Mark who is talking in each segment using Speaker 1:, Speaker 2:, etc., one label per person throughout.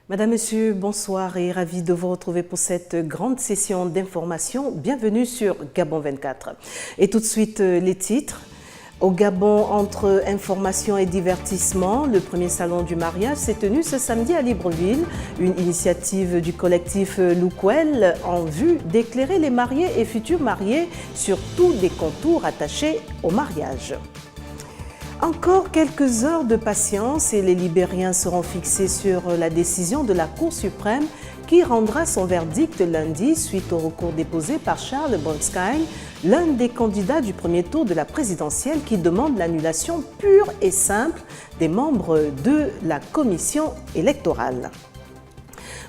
Speaker 1: Madame, Monsieur, bonsoir et ravi de vous retrouver pour cette grande session d'information. Bienvenue sur Gabon 24. Et tout de suite, les titres. Au Gabon, entre information et divertissement, le premier salon du mariage s'est tenu ce samedi à Libreville, une initiative du collectif Loukwel en vue d'éclairer les mariés et futurs mariés sur tous les contours attachés au mariage. Encore quelques heures de patience et les Libériens seront fixés sur la décision de la Cour suprême qui rendra son verdict lundi suite au recours déposé par Charles Bronstein, l'un des candidats du premier tour de la présidentielle qui demande l'annulation pure et simple des membres de la commission électorale.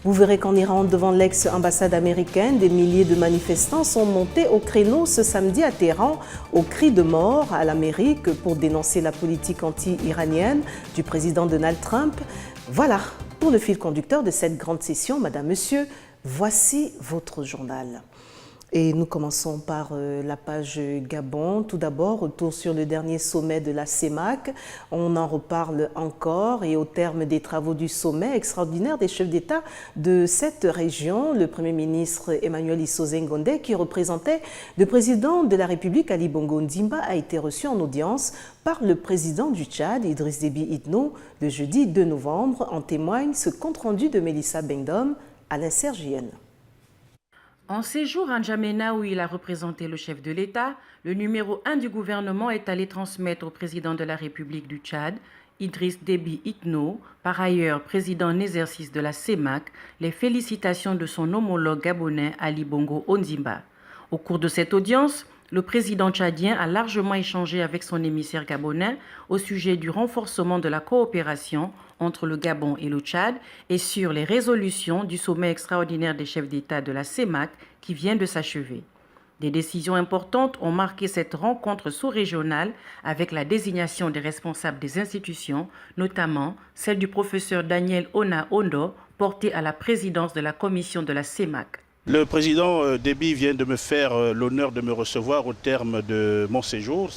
Speaker 1: Vous verrez qu'en Iran, devant l'ex-ambassade américaine, des milliers de manifestants sont montés au créneau ce samedi à Téhéran au cri de mort à l'Amérique pour dénoncer la politique anti-iranienne du président Donald Trump. Voilà pour le fil conducteur de cette grande session. Madame, Monsieur, voici votre journal. Et nous commençons par la page Gabon. Tout d'abord, retour sur le dernier sommet de la CEMAC. On en reparle encore et au terme des travaux du sommet extraordinaire des chefs d'État de cette région, le Premier ministre Emmanuel Issoze Ngondé, qui représentait le président de la République Ali Bongo Ondimba, a été reçu en audience par le président du Tchad, Idriss Déby Itno, le jeudi 2 novembre. En témoigne ce compte-rendu de Mélissa Bengdom, Alain Sergienne.
Speaker 2: En séjour à N'Djamena où il a représenté le chef de l'État, le numéro 1 du gouvernement est allé transmettre au président de la République du Tchad, Idriss Déby Itno, par ailleurs président en exercice de la CEMAC, les félicitations de son homologue gabonais Ali Bongo Ondimba. Au cours de cette audience, le président tchadien a largement échangé avec son émissaire gabonais au sujet du renforcement de la coopération entre le Gabon et le Tchad et sur les résolutions du sommet extraordinaire des chefs d'État de la CEMAC qui vient de s'achever. Des décisions importantes ont marqué cette rencontre sous-régionale avec la désignation des responsables des institutions, notamment celle du professeur Daniel Ona Ondo, porté à la présidence de la commission de la CEMAC.
Speaker 3: Le président Déby vient de me faire l'honneur de me recevoir au terme de mon séjour,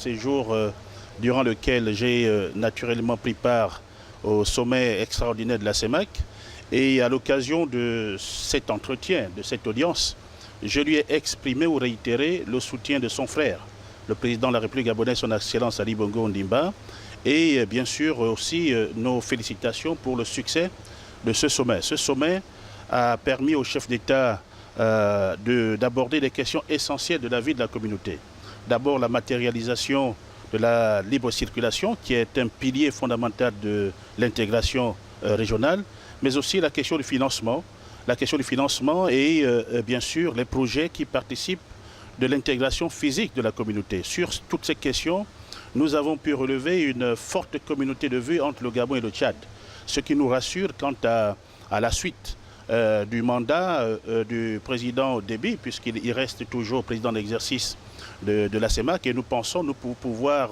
Speaker 3: durant lequel j'ai naturellement pris part au sommet extraordinaire de la CEMAC. Et à l'occasion de cet entretien, de cette audience, je lui ai exprimé ou réitéré le soutien de son frère, le président de la République gabonaise, son Excellence Ali Bongo Ondimba, et bien sûr aussi nos félicitations pour le succès de ce sommet. Ce sommet a permis aux chefs d'État d'aborder des questions essentielles de la vie de la communauté. D'abord la matérialisation de la libre circulation qui est un pilier fondamental de l'intégration régionale, mais aussi la question du financement. La question du financement et bien sûr les projets qui participent de l'intégration physique de la communauté. Sur toutes ces questions, nous avons pu relever une forte communauté de vues entre le Gabon et le Tchad, ce qui nous rassure quant à la suite du mandat du président Déby, puisqu'il reste toujours président d'exercice de la CEMAC, et nous pensons nous pouvoir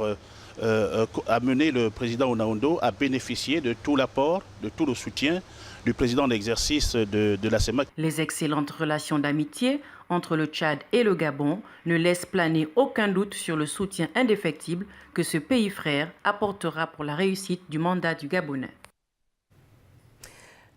Speaker 3: amener le président Onaondo à bénéficier de tout l'apport, de tout le soutien du président d'exercice de la CEMAC.
Speaker 2: Les excellentes relations d'amitié entre le Tchad et le Gabon ne laissent planer aucun doute sur le soutien indéfectible que ce pays frère apportera pour la réussite du mandat du Gabonais.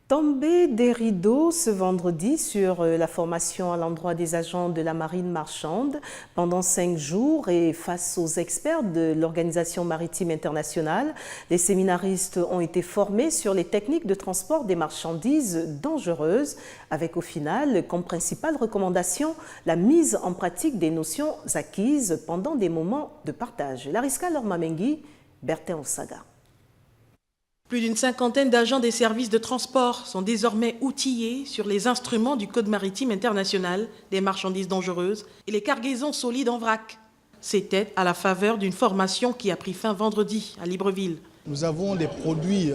Speaker 1: Tombé des rideaux ce vendredi sur la formation à l'endroit des agents de la marine marchande pendant 5 jours et face aux experts de l'Organisation maritime internationale, les séminaristes ont été formés sur les techniques de transport des marchandises dangereuses avec au final comme principale recommandation la mise en pratique des notions acquises pendant des moments de partage. Lariska Lormamengi, Bertin Osaga.
Speaker 4: Plus d'une cinquantaine d'agents des services de transport sont désormais outillés sur les instruments du Code maritime international des marchandises dangereuses et les cargaisons solides en vrac. C'était à la faveur d'une formation qui a pris fin vendredi à Libreville.
Speaker 5: Nous avons des produits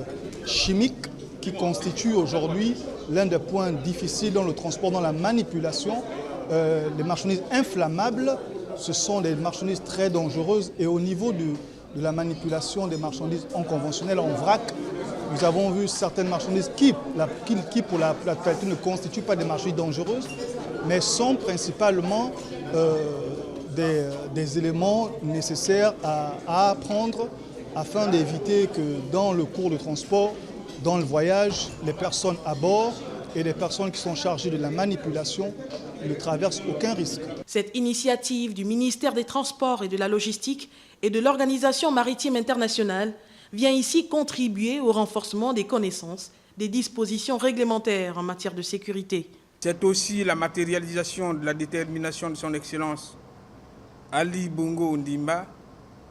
Speaker 5: chimiques qui constituent aujourd'hui l'un des points difficiles dans le transport, dans la manipulation. Les marchandises inflammables, ce sont des marchandises très dangereuses et au niveau de la manipulation des marchandises en conventionnel, en vrac, nous avons vu certaines marchandises qui pour la totalité ne constituent pas des marchandises dangereuses, mais sont principalement des éléments nécessaires à apprendre afin d'éviter que dans le cours de transport, dans le voyage, les personnes à bord et les personnes qui sont chargées de la manipulation ne traversent aucun risque.
Speaker 4: Cette initiative du ministère des Transports et de la Logistique et de l'Organisation maritime internationale vient ici contribuer au renforcement des connaissances des dispositions réglementaires en matière de sécurité.
Speaker 6: C'est aussi la matérialisation de la détermination de son Excellence Ali Bongo Ondimba,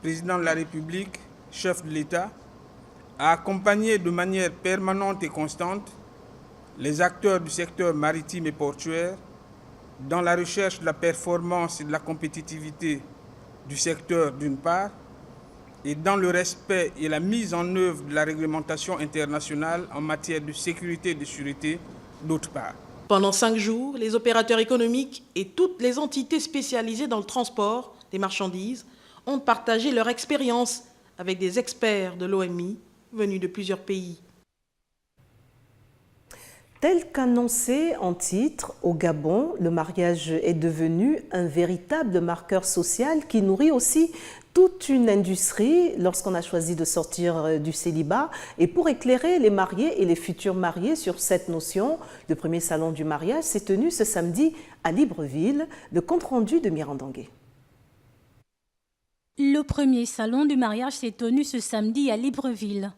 Speaker 6: président de la République, chef de l'État, à accompagner de manière permanente et constante les acteurs du secteur maritime et portuaire dans la recherche de la performance et de la compétitivité du secteur d'une part, et dans le respect et la mise en œuvre de la réglementation internationale en matière de sécurité et de sûreté d'autre part.
Speaker 4: Pendant 5 jours, les opérateurs économiques et toutes les entités spécialisées dans le transport des marchandises ont partagé leur expérience avec des experts de l'OMI venus de plusieurs pays.
Speaker 1: Tel qu'annoncé en titre, au Gabon, le mariage est devenu un véritable marqueur social qui nourrit aussi toute une industrie lorsqu'on a choisi de sortir du célibat. Et pour éclairer les mariés et les futurs mariés sur cette notion, le premier salon du mariage s'est tenu ce samedi à Libreville. Le compte-rendu de Mirandangué.
Speaker 7: Le premier salon du mariage s'est tenu ce samedi à Libreville.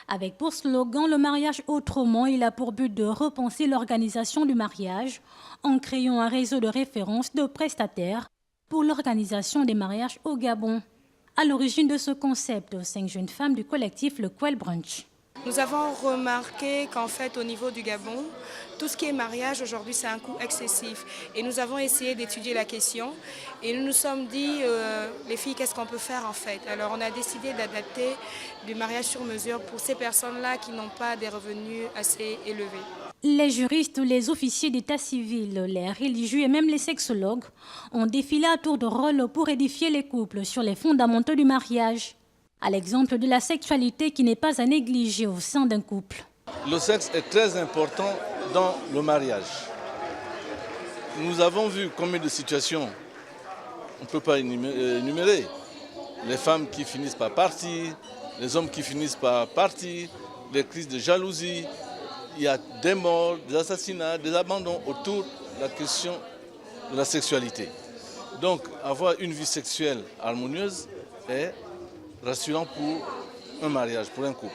Speaker 7: Avec pour slogan « Le mariage autrement », il a pour but de repenser l'organisation du mariage en créant un réseau de référence de prestataires pour l'organisation des mariages au Gabon. À l'origine de ce concept, 5 jeunes femmes du collectif Le Quel Brunch.
Speaker 8: Nous avons remarqué qu'en fait, au niveau du Gabon, tout ce qui est mariage aujourd'hui, c'est un coût excessif. Et nous avons essayé d'étudier la question et nous nous sommes dit, les filles, qu'est-ce qu'on peut faire en fait? Alors on a décidé d'adapter du mariage sur mesure pour ces personnes-là qui n'ont pas des revenus assez élevés.
Speaker 7: Les juristes, les officiers d'état civil, les religieux et même les sexologues ont défilé à tour de rôle pour édifier les couples sur les fondamentaux du mariage. À l'exemple de la sexualité qui n'est pas à négliger au sein d'un couple.
Speaker 9: Le sexe est très important dans le mariage. Nous avons vu combien de situations on ne peut pas énumérer. Les femmes qui finissent par partir, les hommes qui finissent par partir, les crises de jalousie, il y a des morts, des assassinats, des abandons autour de la question de la sexualité. Donc avoir une vie sexuelle harmonieuse est rassurant pour un mariage, pour un couple.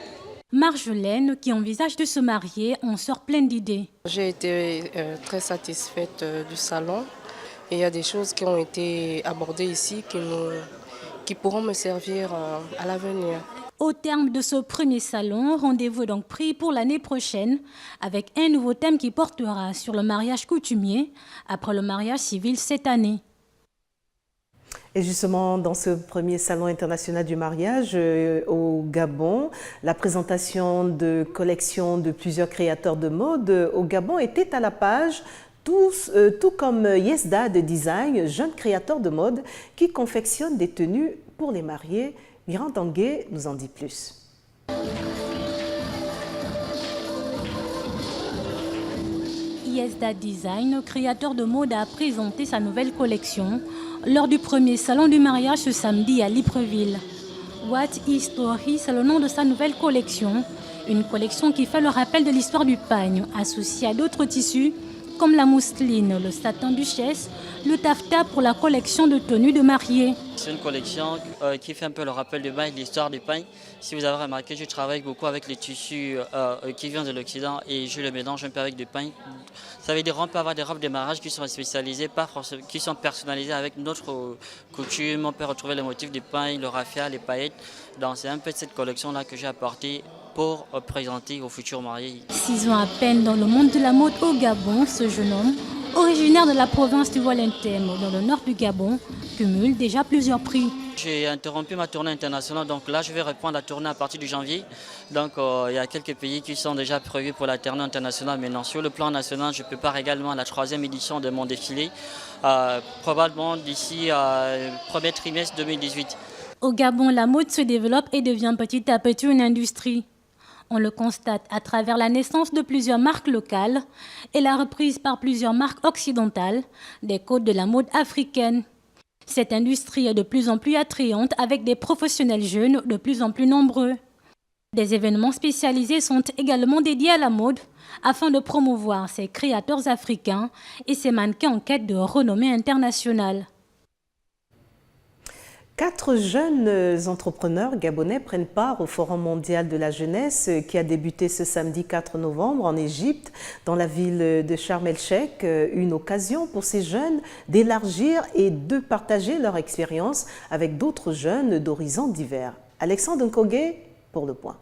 Speaker 7: Marjolaine, qui envisage de se marier, en sort pleine d'idées.
Speaker 10: J'ai été très satisfaite du salon et il y a des choses qui ont été abordées ici qui pourront me servir à l'avenir.
Speaker 7: Au terme de ce premier salon, rendez-vous donc pris pour l'année prochaine avec un nouveau thème qui portera sur le mariage coutumier après le mariage civil cette année.
Speaker 1: Et justement, dans ce premier salon international du mariage au Gabon, la présentation de collections de plusieurs créateurs de mode au Gabon était à la page, tout comme Yesda de Design, jeune créateur de mode qui confectionne des tenues pour les mariés. Mirandangué nous en dit plus.
Speaker 7: Yesda Design, créateur de mode, a présenté sa nouvelle collection lors du premier salon du mariage ce samedi à Libreville. What History, c'est le nom de sa nouvelle collection. Une collection qui fait le rappel de l'histoire du pagne, associée à d'autres tissus comme la mousseline, le satin duchesse, le taffetas pour la collection de tenues de mariée.
Speaker 11: C'est une collection qui fait un peu le rappel du pagne, l'histoire du pagne. Si vous avez remarqué, je travaille beaucoup avec les tissus qui viennent de l'Occident et je le mélange un peu avec du pagne. Ça veut dire qu'on peut avoir des robes de mariage qui sont spécialisées, pas forcément, qui sont personnalisées avec notre coutume. On peut retrouver les motifs du pagne, le raffia, les paillettes. Donc c'est un peu cette collection-là que j'ai apportée pour présenter aux futurs mariés.
Speaker 7: 6 ans à peine dans le monde de la mode au Gabon, ce jeune homme, originaire de la province du Walentém, dans le nord du Gabon, cumule déjà plusieurs prix.
Speaker 11: J'ai interrompu ma tournée internationale, donc là je vais reprendre la tournée à partir du janvier. Donc il y a quelques pays qui sont déjà prévus pour la tournée internationale. Maintenant sur le plan national, je prépare également la 3e édition de mon défilé, probablement d'ici premier trimestre 2018.
Speaker 7: Au Gabon, la mode se développe et devient petit à petit une industrie. On le constate à travers la naissance de plusieurs marques locales et la reprise par plusieurs marques occidentales des codes de la mode africaine. Cette industrie est de plus en plus attrayante avec des professionnels jeunes de plus en plus nombreux. Des événements spécialisés sont également dédiés à la mode afin de promouvoir ces créateurs africains et ces mannequins en quête de renommée internationale.
Speaker 1: 4 jeunes entrepreneurs gabonais prennent part au Forum mondial de la jeunesse qui a débuté ce samedi 4 novembre en Égypte, dans la ville de Sharm el-Sheikh. Une occasion pour ces jeunes d'élargir et de partager leur expérience avec d'autres jeunes d'horizons divers. Alexandre Nkogue pour Le Point.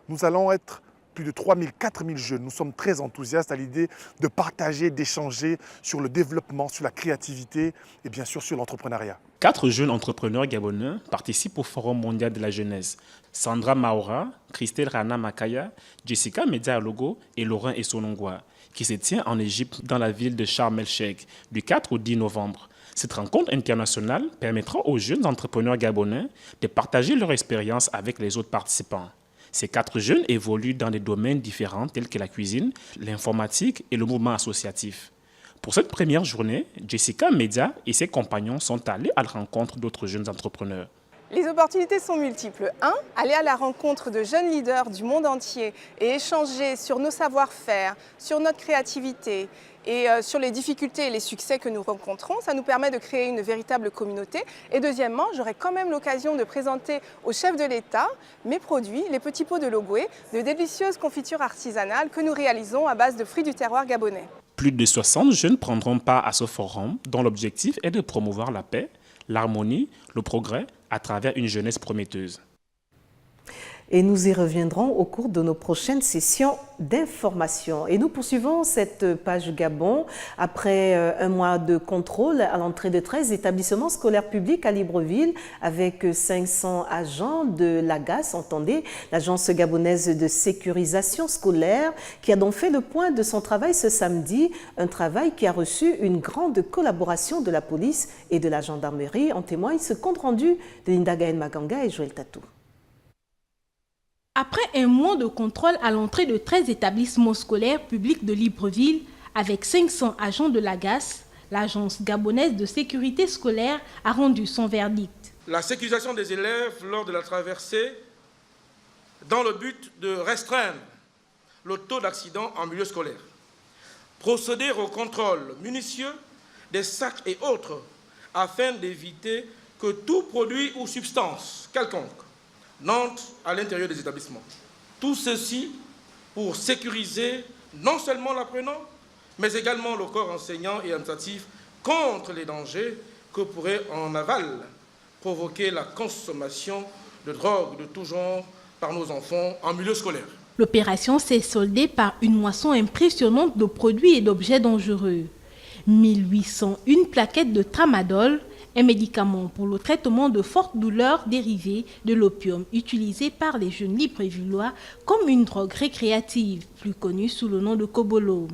Speaker 12: Nous allons être plus de 3 000, 4 000 jeunes. Nous sommes très enthousiastes à l'idée de partager, d'échanger sur le développement, sur la créativité et bien sûr sur l'entrepreneuriat.
Speaker 13: 4 jeunes entrepreneurs gabonais participent au Forum mondial de la jeunesse. Sandra Maura, Christelle Rana Makaya, Jessica Media Alogo et Laurent Essonongwa, qui se tient en Égypte dans la ville de Sharm el-Sheikh du 4 au 10 novembre. Cette rencontre internationale permettra aux jeunes entrepreneurs gabonais de partager leur expérience avec les autres participants. Ces 4 jeunes évoluent dans des domaines différents tels que la cuisine, l'informatique et le mouvement associatif. Pour cette première journée, Jessica Media et ses compagnons sont allés à la rencontre d'autres jeunes entrepreneurs.
Speaker 14: Les opportunités sont multiples. 1. Aller à la rencontre de jeunes leaders du monde entier et échanger sur nos savoir-faire, sur notre créativité et sur les difficultés et les succès que nous rencontrons. Ça nous permet de créer une véritable communauté. Et deuxièmement, j'aurai quand même l'occasion de présenter au chef de l'État mes produits, les petits pots de Logoué, de délicieuses confitures artisanales que nous réalisons à base de fruits du terroir gabonais.
Speaker 13: Plus de 60 jeunes prendront part à ce forum dont l'objectif est de promouvoir la paix, l'harmonie, le progrès à travers une jeunesse prometteuse.
Speaker 1: Et nous y reviendrons au cours de nos prochaines sessions d'information. Et nous poursuivons cette page Gabon après un mois de contrôle à l'entrée de 13 établissements scolaires publics à Libreville avec 500 agents de l'AGAS, entendez, l'Agence gabonaise de sécurisation scolaire, qui a donc fait le point de son travail ce samedi, un travail qui a reçu une grande collaboration de la police et de la gendarmerie. En témoigne ce compte rendu de Linda Gaël Maganga et Joël Tatou.
Speaker 4: Après un mois de contrôle à l'entrée de 13 établissements scolaires publics de Libreville, avec 500 agents de l'AGAS, l'Agence gabonaise de sécurité scolaire a rendu son verdict.
Speaker 6: La sécurisation des élèves lors de la traversée dans le but de restreindre le taux d'accident en milieu scolaire. Procéder au contrôle minutieux des sacs et autres afin d'éviter que tout produit ou substance quelconque n'entre à l'intérieur des établissements. Tout ceci pour sécuriser non seulement l'apprenant, mais également le corps enseignant et administratif contre les dangers que pourrait en aval provoquer la consommation de drogues de tout genre par nos enfants en milieu scolaire.
Speaker 4: L'opération s'est soldée par une moisson impressionnante de produits et d'objets dangereux. 1801 plaquettes de tramadol, un médicament pour le traitement de fortes douleurs dérivées de l'opium utilisé par les jeunes Librevилlois comme une drogue récréative, plus connue sous le nom de Kobolo.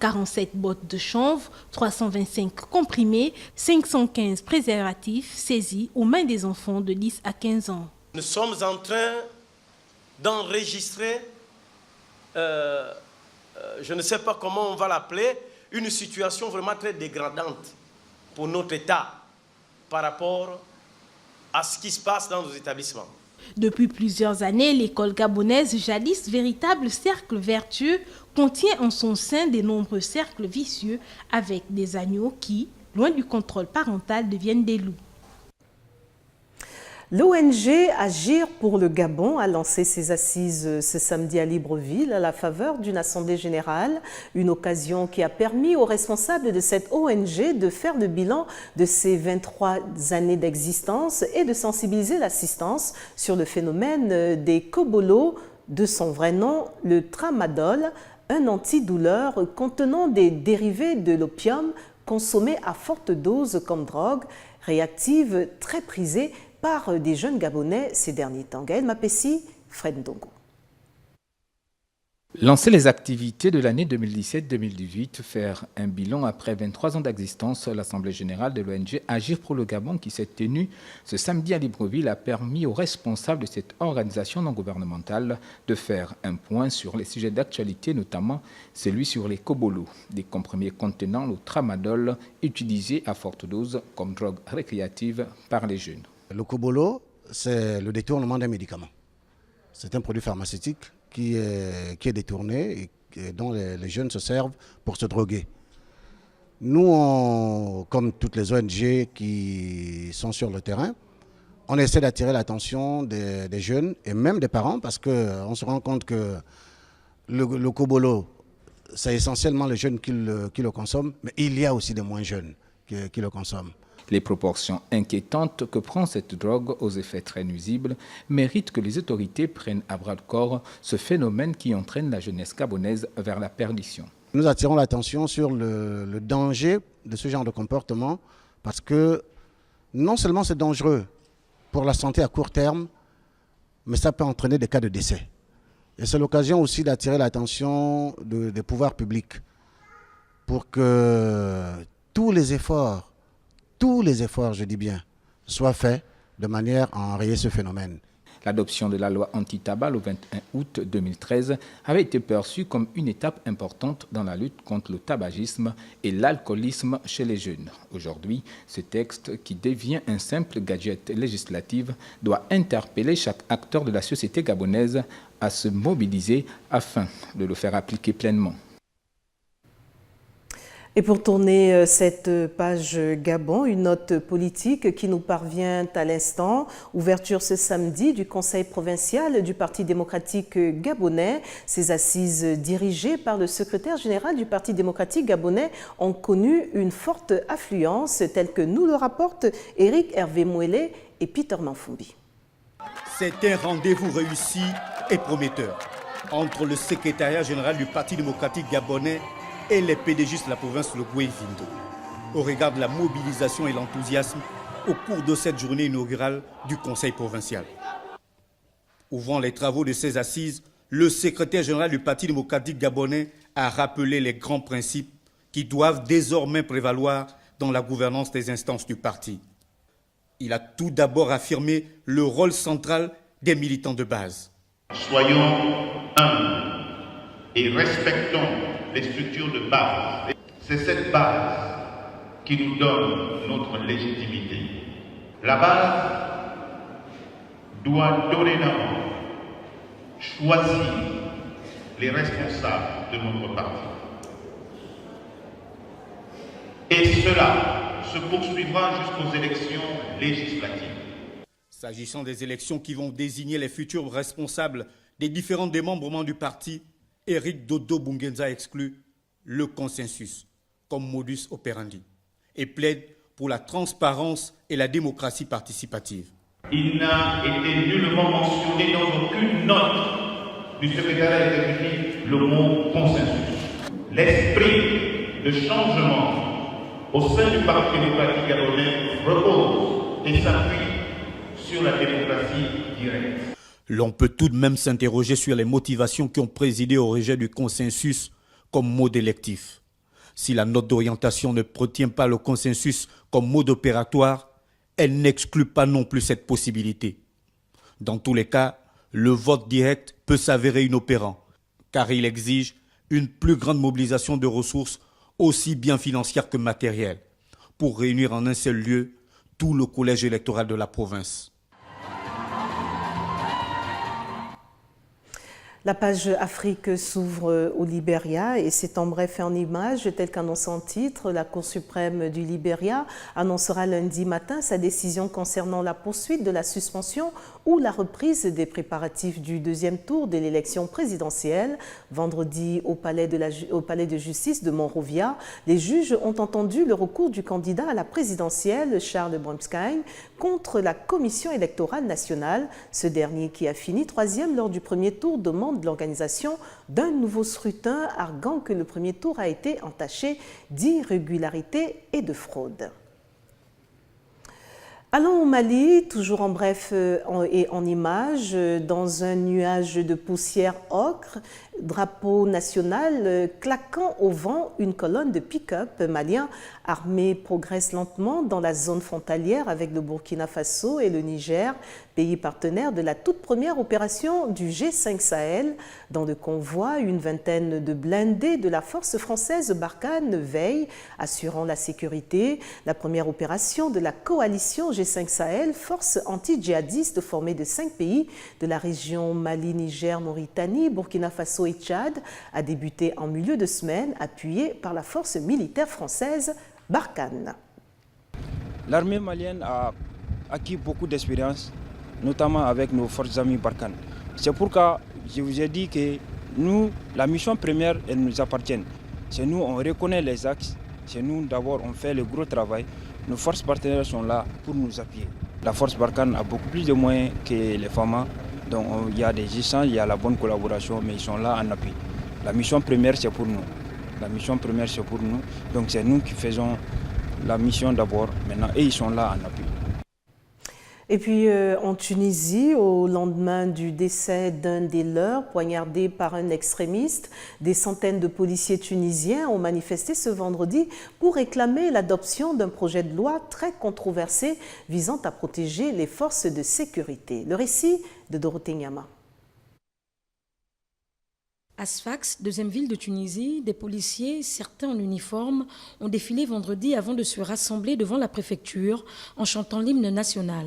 Speaker 4: 47 bottes de chanvre, 325 comprimés, 515 préservatifs saisis aux mains des enfants de 10 à 15 ans.
Speaker 15: Nous sommes en train d'enregistrer, je ne sais pas comment on va l'appeler, une situation vraiment très dégradante pour notre État par rapport à ce qui se passe dans nos établissements.
Speaker 4: Depuis plusieurs années, l'école gabonaise, jadis véritable cercle vertueux, contient en son sein de nombreux cercles vicieux avec des agneaux qui, loin du contrôle parental, deviennent des loups.
Speaker 1: L'ONG Agir pour le Gabon a lancé ses assises ce samedi à Libreville à la faveur d'une assemblée générale, une occasion qui a permis aux responsables de cette ONG de faire le bilan de ses 23 années d'existence et de sensibiliser l'assistance sur le phénomène des Kobolo, de son vrai nom, le tramadol, un antidouleur contenant des dérivés de l'opium consommés à forte dose comme drogue, réactive très prisée par des jeunes Gabonais ces derniers temps. Gaël Mapessi, Fred Ndongo.
Speaker 16: Lancer les activités de l'année 2017-2018, faire un bilan après 23 ans d'existence, l'Assemblée générale de l'ONG Agir pour le Gabon qui s'est tenue ce samedi à Libreville a permis aux responsables de cette organisation non gouvernementale de faire un point sur les sujets d'actualité, notamment celui sur les Kobolo, des comprimés contenant le tramadol utilisé à forte dose comme drogue récréative par les jeunes.
Speaker 17: Le Kobolo, c'est le détournement d'un médicament. C'est un produit pharmaceutique qui est détourné et dont les jeunes se servent pour se droguer. Nous, comme toutes les ONG qui sont sur le terrain, on essaie d'attirer l'attention des jeunes et même des parents parce qu'on se rend compte que le kobolo, c'est essentiellement les jeunes qui le consomment, mais il y a aussi des moins jeunes qui le consomment.
Speaker 16: Les proportions inquiétantes que prend cette drogue aux effets très nuisibles méritent que les autorités prennent à bras-le-corps ce phénomène qui entraîne la jeunesse gabonaise vers la perdition.
Speaker 17: Nous attirons l'attention sur le danger de ce genre de comportement parce que non seulement c'est dangereux pour la santé à court terme, mais ça peut entraîner des cas de décès. Et c'est l'occasion aussi d'attirer l'attention des pouvoirs publics pour que tous les efforts, je dis bien, soient faits de manière à enrayer ce phénomène.
Speaker 16: L'adoption de la loi anti-tabac le 21 août 2013 avait été perçue comme une étape importante dans la lutte contre le tabagisme et l'alcoolisme chez les jeunes. Aujourd'hui, ce texte, qui devient un simple gadget législatif, doit interpeller chaque acteur de la société gabonaise à se mobiliser afin de le faire appliquer pleinement.
Speaker 1: Et pour tourner cette page Gabon, une note politique qui nous parvient à l'instant. Ouverture ce samedi du Conseil provincial du Parti démocratique gabonais. Ces assises dirigées par le secrétaire général du Parti démocratique gabonais ont connu une forte affluence, telle que nous le rapportent Éric Hervé Mouélé et Peter Manfumbi.
Speaker 18: C'est un rendez-vous réussi et prometteur entre le secrétariat général du Parti démocratique gabonais et les PDGistes de la province de Goué-Vindo, au regard de la mobilisation et l'enthousiasme au cours de cette journée inaugurale du Conseil provincial. Ouvrant les travaux de ces assises, le secrétaire général du Parti démocratique gabonais a rappelé les grands principes qui doivent désormais prévaloir dans la gouvernance des instances du parti. Il a tout d'abord affirmé le rôle central des militants de base.
Speaker 19: Soyons humbles et respectons les structures de base. C'est cette base qui nous donne notre légitimité. La base doit dorénavant choisir les responsables de notre parti. Et cela se poursuivra jusqu'aux élections législatives.
Speaker 18: S'agissant des élections qui vont désigner les futurs responsables des différents démembrements du parti, Éric Dodo Bungenza exclut le consensus comme modus operandi et plaide pour la transparence et la démocratie participative.
Speaker 19: Il n'a été nullement mentionné dans aucune note du secrétariat exécutif le mot consensus. L'esprit de changement au sein du Parti démocratique gabonais repose et s'appuie sur la démocratie directe.
Speaker 18: L'on peut tout de même s'interroger sur les motivations qui ont présidé au rejet du consensus comme mode électif. Si la note d'orientation ne retient pas le consensus comme mode opératoire, elle n'exclut pas non plus cette possibilité. Dans tous les cas, le vote direct peut s'avérer inopérant, car il exige une plus grande mobilisation de ressources, aussi bien financières que matérielles, pour réunir en un seul lieu tout le collège électoral de la province.
Speaker 1: La page Afrique s'ouvre au Libéria et c'est en bref et en images, tel qu'annoncé en titre. La Cour suprême du Libéria annoncera lundi matin sa décision concernant la poursuite de la suspension ou la reprise des préparatifs du deuxième tour de l'élection présidentielle. Vendredi, au palais de justice de Monrovia, les juges ont entendu le recours du candidat à la présidentielle, Charles Bromskein, contre la Commission électorale nationale. Ce dernier qui a fini troisième lors du premier tour demande de l'organisation d'un nouveau scrutin, arguant que le premier tour a été entaché d'irrégularités et de fraude. Allons au Mali, toujours en bref et en images, dans un nuage de poussière ocre, l'ocre, drapeau national claquant au vent, une colonne de pick-up malien armés progressent lentement dans la zone frontalière avec le Burkina Faso et le Niger, pays partenaires de la toute première opération du G5 Sahel. Dans le convoi, une vingtaine de blindés de la force française Barkhane veillent, assurant la sécurité. La première opération de la coalition G5 Sahel, force anti-djihadiste formée de 5 pays de la région Mali, Niger, Mauritanie, Burkina Faso et Tchad, a débuté en milieu de semaine, appuyée par la force militaire française Barkhane.
Speaker 20: L'armée malienne a acquis beaucoup d'expérience, notamment avec nos forces amies Barkhane. C'est pourquoi je vous ai dit que nous, la mission première, elle nous appartient. C'est nous, on reconnaît les axes, c'est nous d'abord, on fait le gros travail. Nos forces partenaires sont là pour nous appuyer. La force Barkhane a beaucoup plus de moyens que les FAMA, donc il y a des échanges, il y a la bonne collaboration, mais ils sont là en appui. La mission première, c'est pour nous. La mission première, c'est pour nous. Donc c'est nous qui faisons la mission d'abord maintenant et ils sont là en appui.
Speaker 1: Et puis en Tunisie, au lendemain du décès d'un des leurs, poignardé par un extrémiste, des centaines de policiers tunisiens ont manifesté ce vendredi pour réclamer l'adoption d'un projet de loi très controversé visant à protéger les forces de sécurité. Le récit de Dorothée Nyama.
Speaker 21: À Sfax, deuxième ville de Tunisie, des policiers, certains en uniforme, ont défilé vendredi avant de se rassembler devant la préfecture en chantant l'hymne national.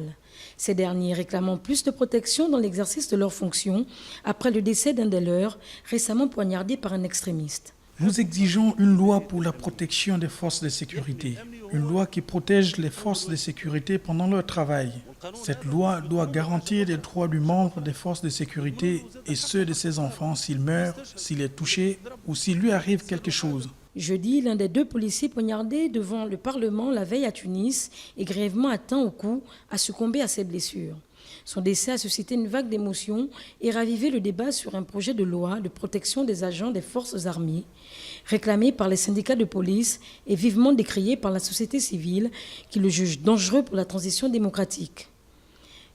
Speaker 21: Ces derniers réclamant plus de protection dans l'exercice de leurs fonctions après le décès d'un des leurs, récemment poignardé par un extrémiste.
Speaker 22: Nous exigeons une loi pour la protection des forces de sécurité, une loi qui protège les forces de sécurité pendant leur travail. Cette loi doit garantir les droits du membre des forces de sécurité et ceux de ses enfants s'il meurt, s'il est touché ou s'il lui arrive quelque chose.
Speaker 21: Jeudi, l'un des deux policiers poignardés devant le Parlement la veille à Tunis et grièvement atteint au cou a succombé à ses blessures. Son décès a suscité une vague d'émotions et ravivé le débat sur un projet de loi de protection des agents des forces armées, réclamé par les syndicats de police et vivement décrié par la société civile qui le juge dangereux pour la transition démocratique.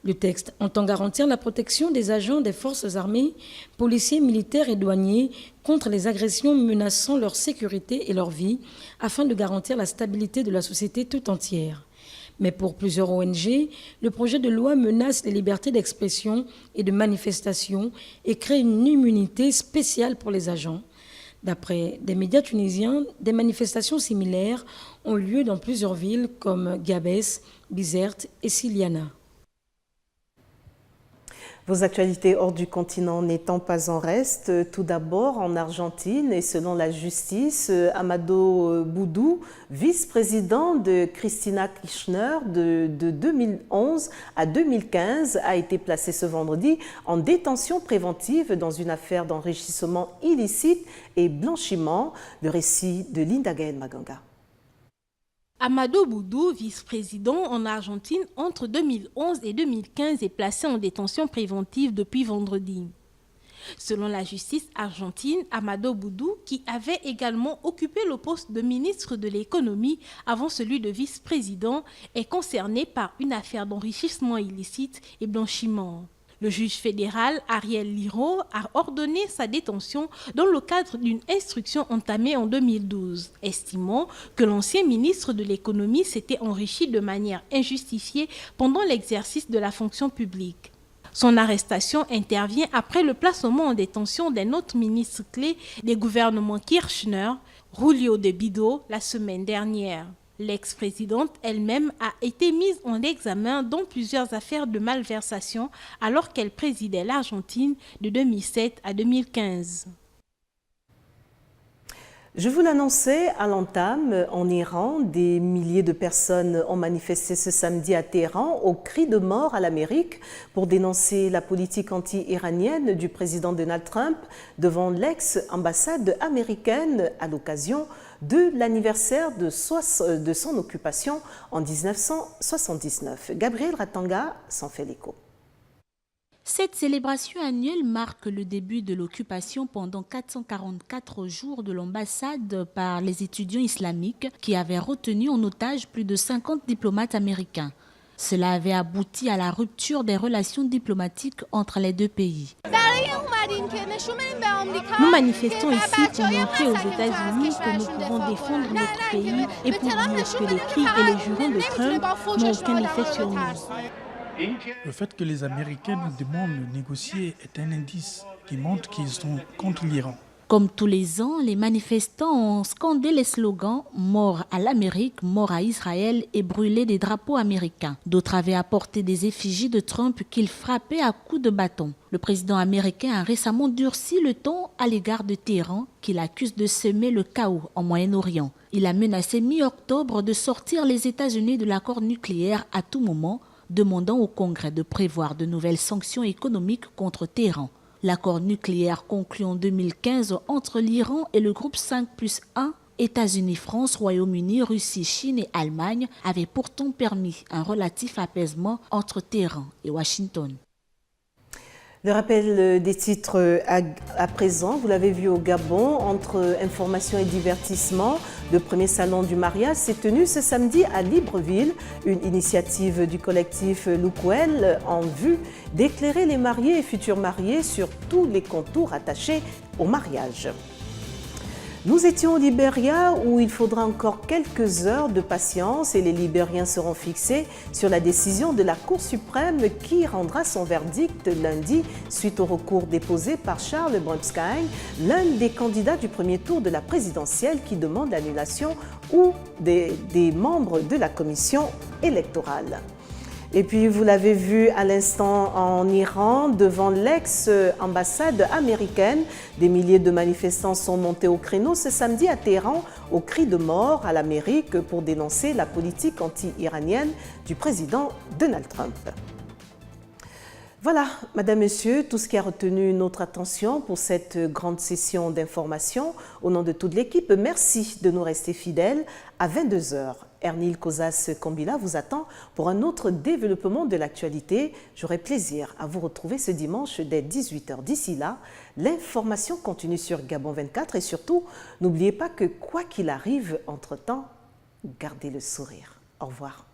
Speaker 21: Le texte entend garantir la protection des agents des forces armées, policiers, militaires et douaniers contre les agressions menaçant leur sécurité et leur vie, afin de garantir la stabilité de la société tout entière. Mais pour plusieurs ONG, le projet de loi menace les libertés d'expression et de manifestation et crée une immunité spéciale pour les agents. D'après des médias tunisiens, des manifestations similaires ont lieu dans plusieurs villes comme Gabès, Bizerte et Siliana.
Speaker 1: Vos actualités hors du continent n'étant pas en reste, tout d'abord en Argentine et selon la justice, Amado Boudou, vice-président de Cristina Kirchner de 2011 à 2015, a été placé ce vendredi en détention préventive dans une affaire d'enrichissement illicite et blanchiment. Le récit de Linda Gaël Maganga.
Speaker 23: Amado Boudou, vice-président en Argentine entre 2011 et 2015, est placé en détention préventive depuis vendredi. Selon la justice argentine, Amado Boudou, qui avait également occupé le poste de ministre de l'économie avant celui de vice-président, est concerné par une affaire d'enrichissement illicite et blanchiment. Le juge fédéral Ariel Liro a ordonné sa détention dans le cadre d'une instruction entamée en 2012, estimant que l'ancien ministre de l'économie s'était enrichi de manière injustifiée pendant l'exercice de la fonction publique. Son arrestation intervient après le placement en détention d'un autre ministre clé des gouvernements Kirchner, Julio de Bido, la semaine dernière. L'ex-présidente elle-même a été mise en examen dans plusieurs affaires de malversation alors qu'elle présidait l'Argentine de 2007 à 2015.
Speaker 1: Je vous l'annonçais à l'entame, en Iran, des milliers de personnes ont manifesté ce samedi à Téhéran au cri de mort à l'Amérique pour dénoncer la politique anti-iranienne du président Donald Trump devant l'ex-ambassade américaine à l'occasion de l'anniversaire de son occupation en 1979. Gabriel Ratanga s'en fait l'écho.
Speaker 24: Cette célébration annuelle marque le début de l'occupation pendant 444 jours de l'ambassade par les étudiants islamiques qui avaient retenu en otage plus de 50 diplomates américains. Cela avait abouti à la rupture des relations diplomatiques entre les deux pays.
Speaker 23: Nous manifestons ici pour montrer aux États-Unis que nous pouvons défendre notre pays et pour dire que les cris et les jurons de Trump n'ont aucun effet sur nous.
Speaker 22: Le fait que les Américains nous demandent de négocier est un indice qui montre qu'ils sont contre l'Iran.
Speaker 24: Comme tous les ans, les manifestants ont scandé les slogans « Mort à l'Amérique, mort à Israël » et brûlé des drapeaux américains. D'autres avaient apporté des effigies de Trump qu'ils frappaient à coups de bâton. Le président américain a récemment durci le ton à l'égard de Téhéran, qu'il accuse de semer le chaos en Moyen-Orient. Il a menacé mi-octobre de sortir les États-Unis de l'accord nucléaire à tout moment, demandant au Congrès de prévoir de nouvelles sanctions économiques contre Téhéran. L'accord nucléaire conclu en 2015 entre l'Iran et le groupe 5+1, États-Unis, France, Royaume-Uni, Russie, Chine et Allemagne, avait pourtant permis un relatif apaisement entre Téhéran et Washington.
Speaker 1: Le rappel des titres à présent, vous l'avez vu au Gabon, entre information et divertissement, le premier salon du mariage s'est tenu ce samedi à Libreville, une initiative du collectif Lukwel en vue d'éclairer les mariés et futurs mariés sur tous les contours attachés au mariage. Nous étions au Libéria où il faudra encore quelques heures de patience et les Libériens seront fixés sur la décision de la Cour suprême qui rendra son verdict lundi suite au recours déposé par Charles Brunskine, l'un des candidats du premier tour de la présidentielle qui demande l'annulation ou des membres de la commission électorale. Et puis, vous l'avez vu à l'instant en Iran, devant l'ex-ambassade américaine, des milliers de manifestants sont montés au créneau ce samedi à Téhéran au cri de mort à l'Amérique pour dénoncer la politique anti-iranienne du président Donald Trump. Voilà, Madame, Monsieur, tout ce qui a retenu notre attention pour cette grande session d'information. Au nom de toute l'équipe, merci de nous rester fidèles. À 22 h, Ernil Kozas-Kombila vous attend pour un autre développement de l'actualité. J'aurai plaisir à vous retrouver ce dimanche dès 18 h. D'ici là, l'information continue sur Gabon 24 et surtout, n'oubliez pas que quoi qu'il arrive entre-temps, gardez le sourire. Au revoir.